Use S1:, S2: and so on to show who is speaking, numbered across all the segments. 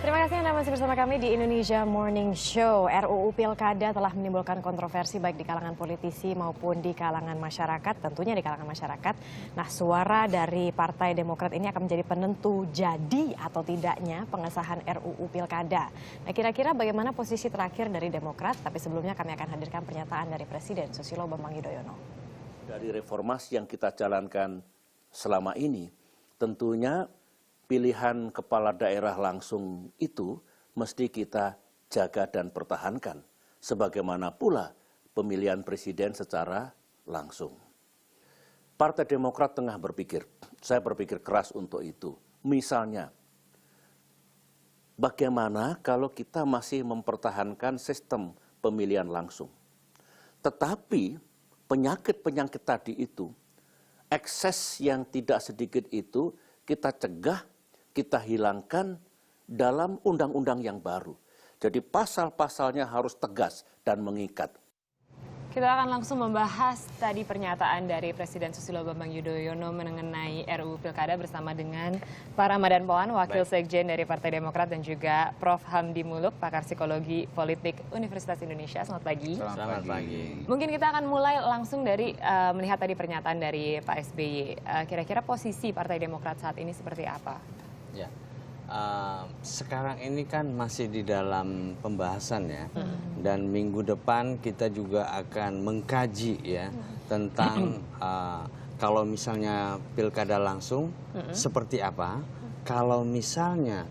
S1: Terima kasih Anda masih bersama kami di Indonesia Morning Show. RUU Pilkada telah menimbulkan kontroversi baik di kalangan politisi maupun di kalangan masyarakat, tentunya di kalangan masyarakat. Nah, suara dari Partai Demokrat ini akan menjadi penentu jadi atau tidaknya pengesahan RUU Pilkada. Nah, kira-kira bagaimana posisi terakhir dari Demokrat? Tapi sebelumnya kami akan hadirkan pernyataan dari Presiden Susilo Bambang Yudhoyono.
S2: Dari reformasi yang kita jalankan selama ini, tentunya pilihan kepala daerah langsung itu mesti kita jaga dan pertahankan. Sebagaimana pula pemilihan presiden secara langsung. Partai Demokrat tengah berpikir, saya berpikir keras untuk itu. Misalnya, bagaimana kalau kita masih mempertahankan sistem pemilihan langsung. Tetapi penyakit-penyakit tadi itu, ekses yang tidak sedikit itu kita cegah, kita hilangkan dalam undang-undang yang baru. Jadi pasal-pasalnya harus tegas dan mengikat.
S3: Kita akan langsung membahas tadi pernyataan dari Presiden Susilo Bambang Yudhoyono mengenai RUU Pilkada bersama dengan Pak Ramadhan Pohan, Wakil Sekjen dari Partai Demokrat, dan juga Prof. Hamdi Muluk, pakar psikologi politik Universitas Indonesia. Selamat pagi.
S4: Selamat pagi.
S3: Mungkin kita akan mulai langsung dari melihat tadi pernyataan dari Pak SBY. Kira-kira posisi Partai Demokrat saat ini seperti apa?
S4: Ya, sekarang ini kan masih di dalam pembahasan ya, dan minggu depan kita juga akan mengkaji ya tentang kalau misalnya pilkada langsung seperti apa, kalau misalnya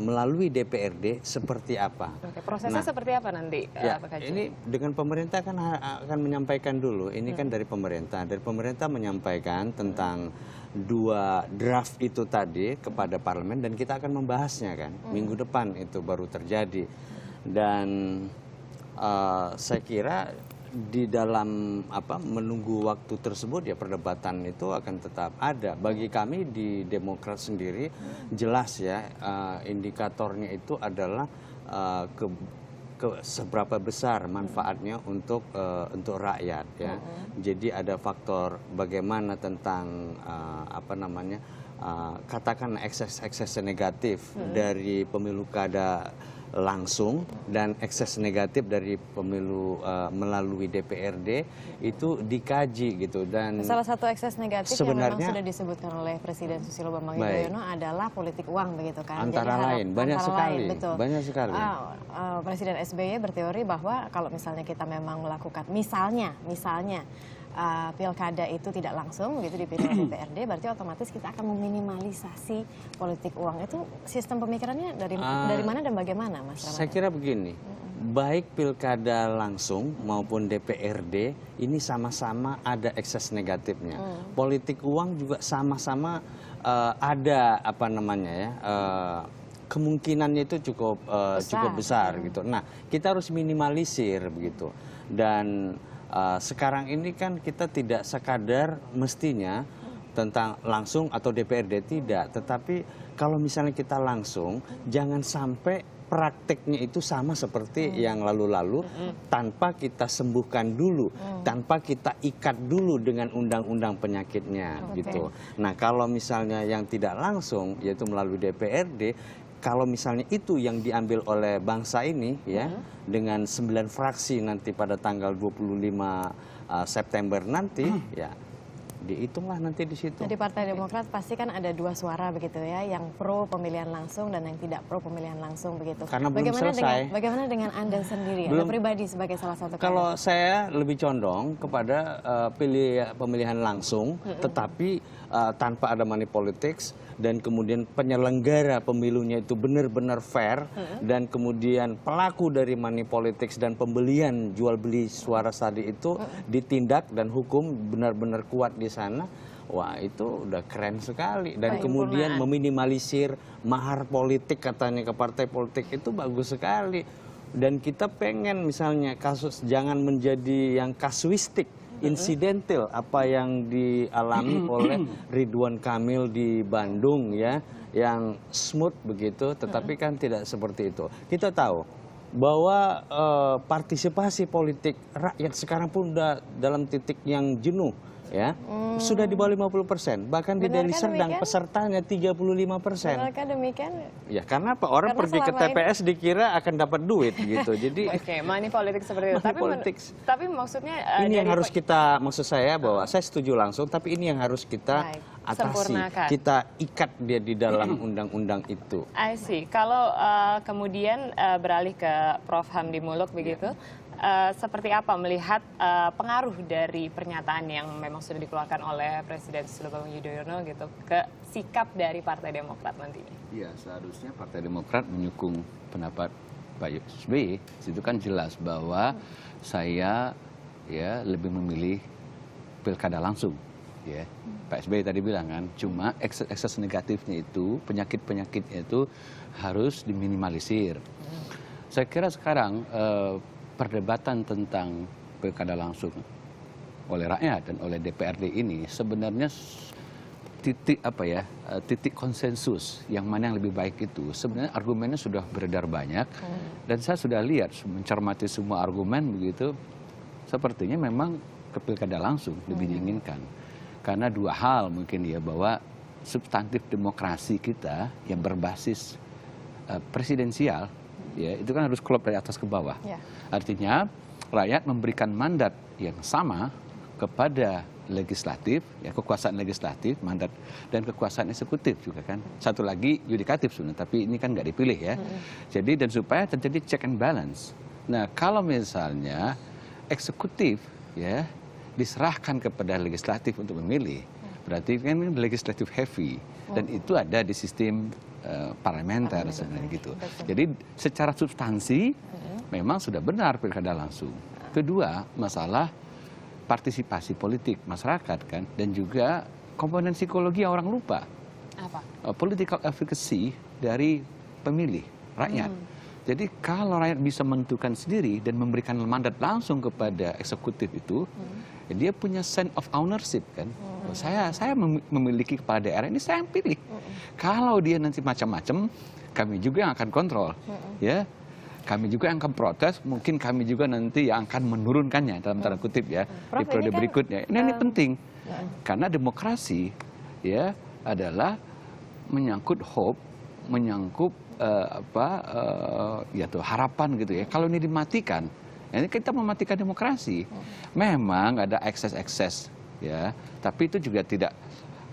S4: melalui DPRD seperti apa.
S3: Oke, prosesnya seperti apa nanti?
S4: Ya, ini dengan pemerintah kan akan menyampaikan dulu. Ini kan dari pemerintah. Dari pemerintah menyampaikan tentang dua draft itu tadi kepada parlemen dan kita akan membahasnya kan. Minggu depan itu baru terjadi. Dan saya kira di dalam menunggu waktu tersebut ya perdebatan itu akan tetap ada. Bagi kami di Demokrat sendiri jelas ya indikatornya itu adalah seberapa besar manfaatnya untuk rakyat ya. Jadi ada faktor bagaimana tentang katakan ekses negatif dari pemilu kada langsung dan ekses negatif dari pemilu melalui DPRD itu dikaji gitu. Dan
S1: salah satu ekses negatif
S4: sebenarnya,
S1: yang memang sudah disebutkan oleh Presiden Susilo Bambang Yudhoyono adalah politik uang begitu kan.
S4: Antara lain, banyak sekali.
S1: Presiden SBY berteori bahwa kalau misalnya kita memang melakukan misalnya pilkada itu tidak langsung begitu dipilih oleh DPRD, berarti otomatis kita akan meminimalisasi politik uang. Itu sistem pemikirannya dari mana dan bagaimana, Mas Ramadhan?
S4: Saya kira begini, baik pilkada langsung maupun DPRD ini sama-sama ada ekses negatifnya. Politik uang juga sama-sama ada kemungkinannya itu cukup besar gitu. Nah, kita harus minimalisir begitu. Dan sekarang ini kan kita tidak sekadar mestinya tentang langsung atau DPRD tidak, tetapi kalau misalnya kita langsung jangan sampai prakteknya itu sama seperti yang lalu-lalu tanpa kita sembuhkan dulu, tanpa kita ikat dulu dengan undang-undang penyakitnya gitu. Nah, kalau misalnya yang tidak langsung yaitu melalui DPRD, kalau misalnya itu yang diambil oleh bangsa ini ya dengan 9 fraksi nanti pada tanggal 25 September nanti ya dihitunglah nanti di situ.
S1: Jadi Partai Demokrat pasti kan ada dua suara begitu ya, yang pro pemilihan langsung dan yang tidak pro pemilihan langsung begitu.
S4: Karena belum selesai.
S1: Bagaimana dengan Anda sendiri, Anda pribadi sebagai salah satu
S4: Kalau saya lebih condong kepada pemilihan langsung, tetapi tanpa ada money politics, dan kemudian penyelenggara pemilunya itu benar-benar fair, dan kemudian pelaku dari money politics dan pembelian jual beli suara tadi itu ditindak dan hukum benar-benar kuat di sana. Wah, itu udah keren sekali. Dan kemudian meminimalisir mahar politik katanya ke partai politik itu bagus sekali. Dan kita pengen misalnya kasus jangan menjadi yang kasuistik, insidental apa yang dialami oleh Ridwan Kamil di Bandung ya, yang smooth begitu, tetapi kan tidak seperti itu. Kita tahu bahwa partisipasi politik rakyat sekarang pun udah dalam titik yang jenuh ya sudah di bawah 50%, bahkan di Deli Serdang pesertanya 35%.
S1: Benarkah demikian?
S4: Ya karena apa? Orang
S1: Karena
S4: pergi ke TPS dikira akan dapat duit gitu. Jadi
S3: Oke, money politik seperti itu. Tapi maksudnya
S4: ini yang harus kita, maksud saya bahwa saya setuju langsung, tapi ini yang harus kita atasi, kita ikat dia di dalam undang-undang itu.
S3: I see. Kalau kemudian beralih ke Prof. Hamdi Muluk begitu, seperti apa melihat pengaruh dari pernyataan yang memang sudah dikeluarkan oleh Presiden Susilo Bambang Yudhoyono gitu ke sikap dari Partai Demokrat nantinya?
S5: Iya, seharusnya Partai Demokrat menyokong pendapat Pak SBY. Itu kan jelas bahwa saya ya lebih memilih pilkada langsung. Ya, Pak SBY tadi bilang kan, cuma ekses negatifnya itu, penyakit-penyakitnya itu harus diminimalisir. Saya kira sekarang perdebatan tentang pilkada langsung oleh rakyat dan oleh DPRD ini sebenarnya titik konsensus yang mana yang lebih baik itu sebenarnya argumennya sudah beredar banyak dan saya sudah lihat mencermati semua argumen begitu, sepertinya memang ke pilkada langsung lebih diinginkan karena dua hal mungkin ya, bahwa substantif demokrasi kita yang berbasis presidensial ya itu kan harus klop dari atas ke bawah. Artinya rakyat memberikan mandat yang sama kepada legislatif, ya kekuasaan legislatif, mandat dan kekuasaan eksekutif juga kan. Satu lagi yudikatif sebenarnya, tapi ini kan nggak dipilih ya. Jadi dan supaya terjadi check and balance. Nah kalau misalnya eksekutif ya diserahkan kepada legislatif untuk memilih, berarti kan legislatif heavy dan itu ada di sistem parlementer sebenarnya gitu. Jadi secara substansi memang sudah benar pilkada langsung. Kedua, masalah partisipasi politik masyarakat kan dan juga komponen psikologi yang orang lupa.
S3: Apa?
S5: Political efficacy dari pemilih rakyat. Jadi kalau rakyat bisa menentukan sendiri dan memberikan mandat langsung kepada eksekutif itu, ya dia punya sense of ownership kan. Saya memiliki kepala daerah ini saya yang pilih. Kalau dia nanti macam-macam, kami juga yang akan kontrol, ya. Kami juga yang akan protes, mungkin kami juga nanti yang akan menurunkannya dalam tanda kutip ya di periode berikutnya. Ini penting karena demokrasi ya adalah menyangkut hope, menyangkut harapan gitu ya. Kalau ini dimatikan, ini kita mematikan demokrasi. Memang ada ekses-ekses ya, tapi itu juga tidak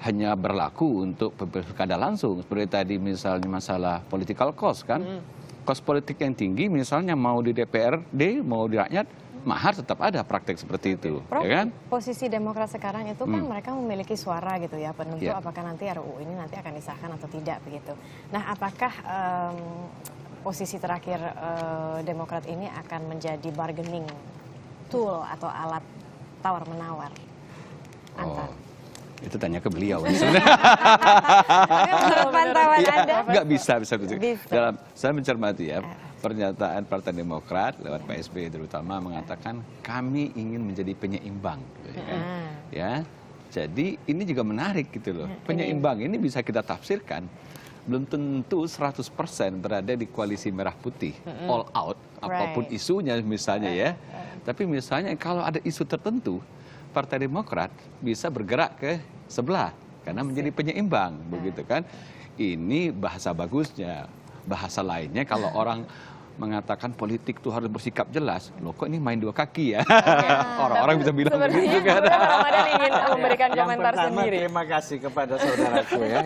S5: hanya berlaku untuk pilkada langsung. Seperti tadi misalnya masalah political cost kan. Cost politik yang tinggi misalnya mau di DPRD, mau di rakyat, mahar tetap ada praktek seperti itu.
S1: Prof,
S5: ya kan?
S1: posisi Demokrat sekarang itu kan mereka memiliki suara gitu ya, penentu apakah nanti RUU ini nanti akan disahkan atau tidak begitu. Nah apakah posisi terakhir Demokrat ini akan menjadi bargaining tool atau alat tawar-menawar antar?
S5: Itu tanya ke beliau.
S1: Menurut pantauan Anda?
S5: Nggak bisa. Dalam saya mencermati ya pernyataan Partai Demokrat lewat Pak SBY terutama mengatakan kami ingin menjadi penyeimbang. Ya, jadi ini juga menarik gitu loh. Penyeimbang ini bisa kita tafsirkan belum tentu 100% berada di koalisi merah putih all out apapun isunya misalnya ya. Tapi misalnya kalau ada isu tertentu Partai Demokrat bisa bergerak ke sebelah karena menjadi penyeimbang begitu kan. Ini bahasa bagusnya. Bahasa lainnya kalau orang mengatakan politik itu harus bersikap jelas, loh kok ini main dua kaki ya. Orang-orang bisa bilang begitu kan.
S3: Ramadan ingin memberikan komentar sendiri.
S4: Terima kasih kepada saudaraku ya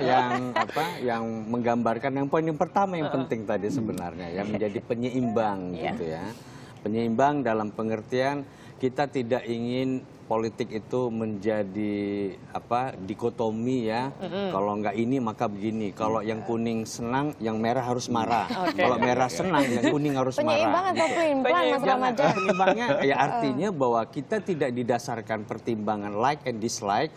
S4: yang menggambarkan yang poin yang pertama yang penting tadi sebenarnya yang menjadi penyeimbang gitu ya. Penyeimbang dalam pengertian kita tidak ingin politik itu menjadi dikotomi ya. Kalau nggak ini maka begini. Kalau yang kuning senang, yang merah harus marah. Kalau merah senang, yang kuning harus marah.
S1: Penyeimbang atau pelin-pelan Mas Ramadan?
S4: Penyeimbangnya ya artinya bahwa kita tidak didasarkan pertimbangan like and dislike.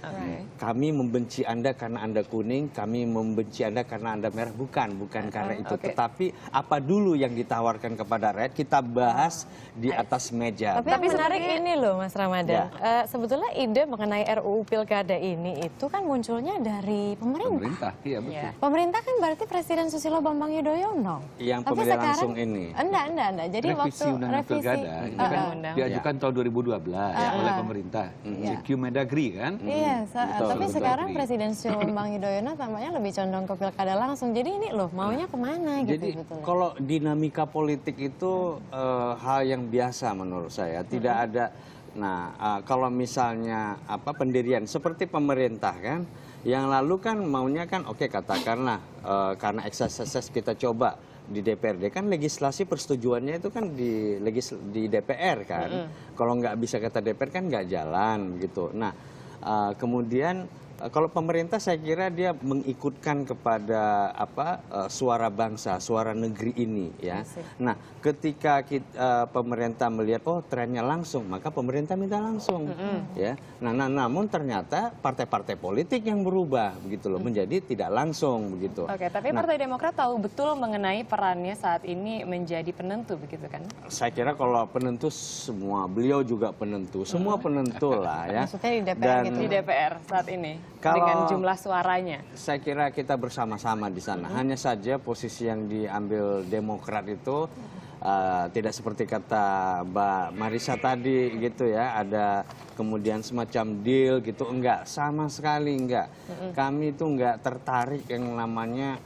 S4: Kami membenci Anda karena Anda kuning, kami membenci Anda karena Anda merah. Bukan karena itu. Tetapi apa dulu yang ditawarkan kepada rakyat kita bahas di atas meja.
S1: Tapi menarik ini loh Mas Ramadan. sebetulnya ide mengenai RUU Pilkada ini itu kan munculnya dari pemerintah.
S5: Pemerintah, iya betul.
S3: Iya.
S1: Pemerintah kan berarti Presiden Susilo Bambang Yudhoyono.
S4: Yang
S1: Tapi
S4: pemilihan
S1: sekarang,
S4: langsung ini.
S1: Enggak. Jadi
S5: Revisi
S1: waktu
S5: Undang-Undang
S1: revisi
S5: Pilkada ini kan
S3: Undang-undang.
S5: diajukan tahun 2012 oleh pemerintah. CQ Mendagri kan.
S1: Iya,
S4: Betul,
S1: tapi
S5: betul.
S1: sekarang Presiden Susilo Bambang Yudhoyono tampaknya lebih condong ke pilkada langsung. Jadi ini loh maunya kemana gitu
S4: Jadi
S1: sebetulnya.
S4: kalau dinamika politik itu hal yang biasa menurut saya. Tidak ada. Nah, kalau misalnya pendirian seperti pemerintah kan, yang lalu kan maunya kan oke, katakanlah karena ekses kita coba di DPRD kan legislasi persetujuannya itu kan di DPR kan. Kalau nggak bisa kata DPR kan nggak jalan gitu. Nah, kemudian kalau pemerintah saya kira dia mengikutkan kepada suara bangsa, suara negeri ini ya. Nah, ketika pemerintah melihat trennya langsung, maka pemerintah minta langsung ya. Nah, namun ternyata partai-partai politik yang berubah begitu loh, menjadi tidak langsung begitu.
S3: Oke, tapi Partai Demokrat tahu betul mengenai perannya saat ini menjadi penentu begitu kan?
S4: Saya kira kalau penentu semua, beliau juga penentu, semua penentu lah ya.
S1: Maksudnya di DPR gitu.
S3: Di DPR saat ini
S4: Kalau-
S3: dengan jumlah suaranya.
S4: Saya kira kita bersama-sama di sana. Hanya saja posisi yang diambil Demokrat itu tidak seperti kata Mbak Marisa tadi gitu ya. Ada kemudian semacam deal gitu. Enggak, sama sekali enggak. Kami itu enggak tertarik yang namanya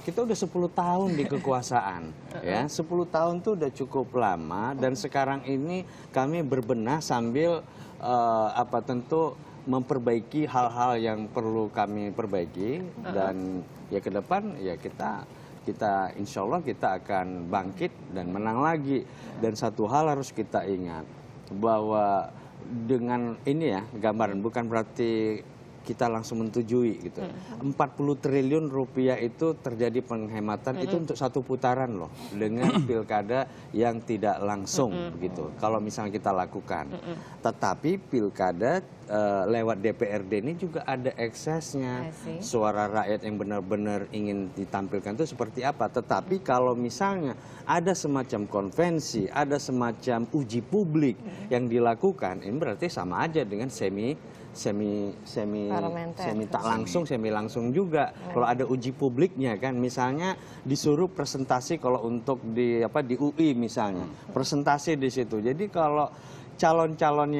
S4: kita udah 10 tahun di kekuasaan ya. 10 tahun tuh udah cukup lama dan sekarang ini kami berbenah sambil tentu memperbaiki hal-hal yang perlu kami perbaiki dan ya ke depan ya kita insya Allah kita akan bangkit dan menang lagi. Dan satu hal harus kita ingat bahwa dengan ini ya gambaran bukan berarti kita langsung menyetujui gitu. 40 triliun rupiah itu terjadi penghematan itu untuk satu putaran loh dengan pilkada yang tidak langsung begitu. Kalau misalnya kita lakukan. Tetapi pilkada lewat DPRD ini juga ada eksesnya. Suara rakyat yang benar-benar ingin ditampilkan itu seperti apa. Tetapi kalau misalnya ada semacam konvensi, ada semacam uji publik yang dilakukan, ini berarti sama aja dengan semi tak langsung, semi langsung juga. Kalau ada uji publiknya kan, misalnya disuruh presentasi kalau untuk di UI misalnya, presentasi di situ. Jadi kalau calon-calon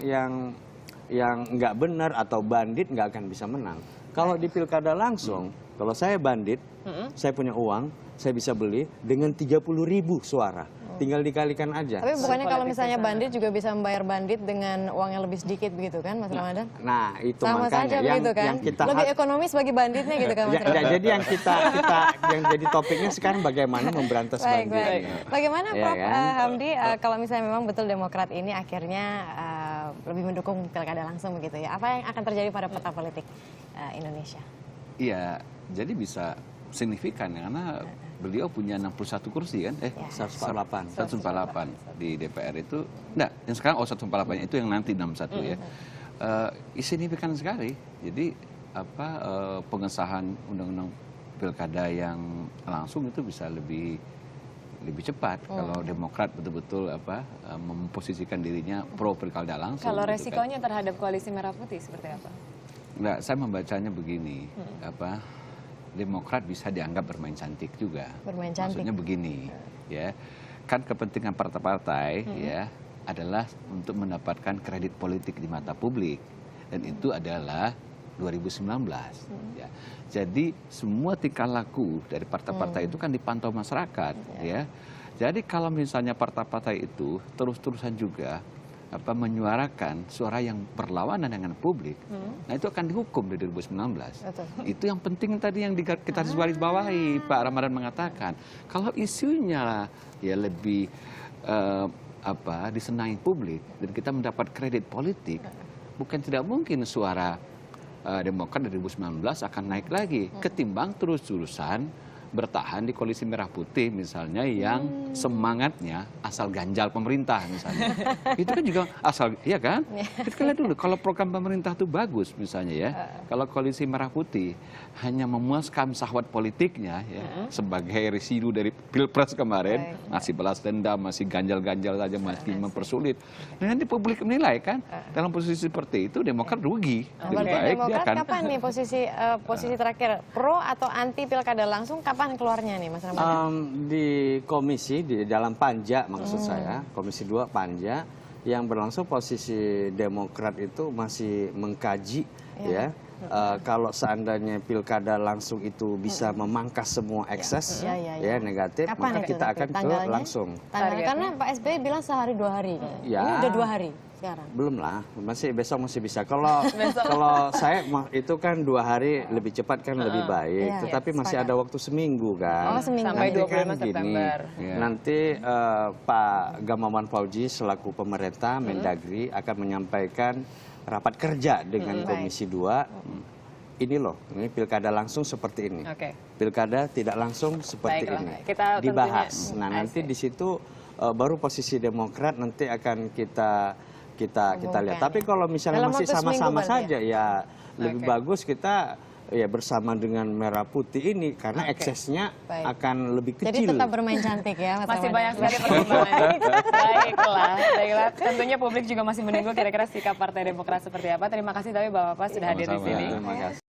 S4: yang nggak benar atau bandit nggak akan bisa menang. Kalau di pilkada langsung, kalau saya bandit, saya punya uang, saya bisa beli dengan 30.000 suara. Tinggal dikalikan aja.
S1: Tapi bukannya kalau misalnya bandit juga bisa membayar bandit dengan uang yang lebih sedikit begitu kan, Mas Ramadan?
S4: Nah, itu
S1: sama
S4: makanya
S1: saja begitu kan?
S4: yang kita
S1: lebih ekonomis bagi banditnya gitu kan, Mas Ramadan?
S4: jadi yang yang jadi topiknya sekarang bagaimana memberantas bandit.
S1: Baik. Bagaimana
S4: Ya
S1: Prof.
S4: kan?
S1: Hamdi kalau misalnya memang betul Demokrat ini akhirnya lebih mendukung pilkada langsung begitu ya? Apa yang akan terjadi pada peta politik Indonesia?
S5: Iya, jadi bisa signifikan karena beliau punya 61 kursi kan?
S4: 148
S5: di DPR itu. Enggak, yang sekarang 148 itu yang nanti 61 ya. Signifikan sekali. Jadi pengesahan undang-undang pilkada yang langsung itu bisa lebih cepat kalau Demokrat betul-betul memposisikan dirinya pro pilkada langsung.
S3: Kalau
S5: gitu
S3: resikonya terhadap koalisi merah putih seperti apa?
S5: Enggak, saya membacanya begini, Demokrat bisa dianggap bermain cantik juga.
S1: Bermain cantik.
S5: Maksudnya begini, ya, kan kepentingan partai-partai ya adalah untuk mendapatkan kredit politik di mata publik, dan itu adalah 2019. Ya. Jadi semua tingkah laku dari partai-partai itu kan dipantau masyarakat, ya. Jadi kalau misalnya partai-partai itu terus-terusan juga menyuarakan suara yang berlawanan dengan publik, nah itu akan dihukum di 2019.
S1: Betul.
S5: Itu yang penting tadi yang kita garis bawahi, Pak Ramadan mengatakan. Kalau isunya ya lebih disenangi publik dan kita mendapat kredit politik, bukan tidak mungkin suara Demokrat 2019 akan naik lagi ketimbang terus-terusan bertahan di koalisi merah putih misalnya yang semangatnya asal ganjal pemerintah misalnya. Itu kan juga asal, iya kan? Kita lihat dulu, kalau program pemerintah itu bagus misalnya ya, kalau koalisi merah putih hanya memuaskan syahwat politiknya ya, sebagai residu dari Pilpres kemarin, masih balas dendam, masih ganjal-ganjal saja, masih mempersulit. Nah, nanti publik menilai kan, dalam posisi seperti itu Demokrat rugi. Lebih
S1: Partai
S5: baik dia
S1: Demokrat
S5: akan
S1: kapan nih posisi terakhir, pro atau anti pilkada langsung, kapan keluarnya nih Mas Ramadan?
S4: Di komisi, di dalam panja maksud saya, Komisi 2 panja, yang berlangsung posisi Demokrat itu masih mengkaji ya. Kalau seandainya pilkada langsung itu bisa memangkas semua ekses ya negatif,
S1: Kapan
S4: maka
S1: itu
S4: kita akan ke
S1: tanggalnya?
S4: langsung.
S1: Tanggalnya, karena Pak SBY bilang sehari 2 hari.
S4: Ya.
S1: Ini udah 2 hari sekarang.
S4: Belum lah, besok masih bisa. Kalau saya itu kan 2 hari lebih cepat kan lebih baik.
S1: Iya,
S4: Tetapi masih ada waktu seminggu kan.
S1: Oh, seminggu.
S3: Sampai
S4: Nanti
S3: 25 September.
S4: Nanti Pak Gamawan Fauzi selaku pemerintah Mendagri akan menyampaikan rapat kerja dengan Komisi 2. Ini loh, ini pilkada langsung seperti ini. Pilkada tidak langsung seperti ini.
S3: Kita
S4: dibahas. Nah, nanti di situ baru posisi Demokrat nanti akan kita lihat. Tapi kalau misalnya
S1: dalam
S4: masih
S1: waktu seminggu
S4: sama-sama
S1: berarti
S4: saja ya lebih bagus kita ya bersama dengan Merah Putih ini karena eksesnya akan lebih
S1: Jadi
S4: kecil.
S1: tetap bermain cantik ya Mas
S3: Masih
S1: Ramadan.
S3: banyak sekali pertimbangan. Baiklah. Tentunya publik juga masih menunggu kira-kira sikap Partai Demokrat seperti apa. Terima kasih tapi Bapak-Bapak sudah hadir di
S4: Sama-sama.
S3: sini.
S4: Terima kasih.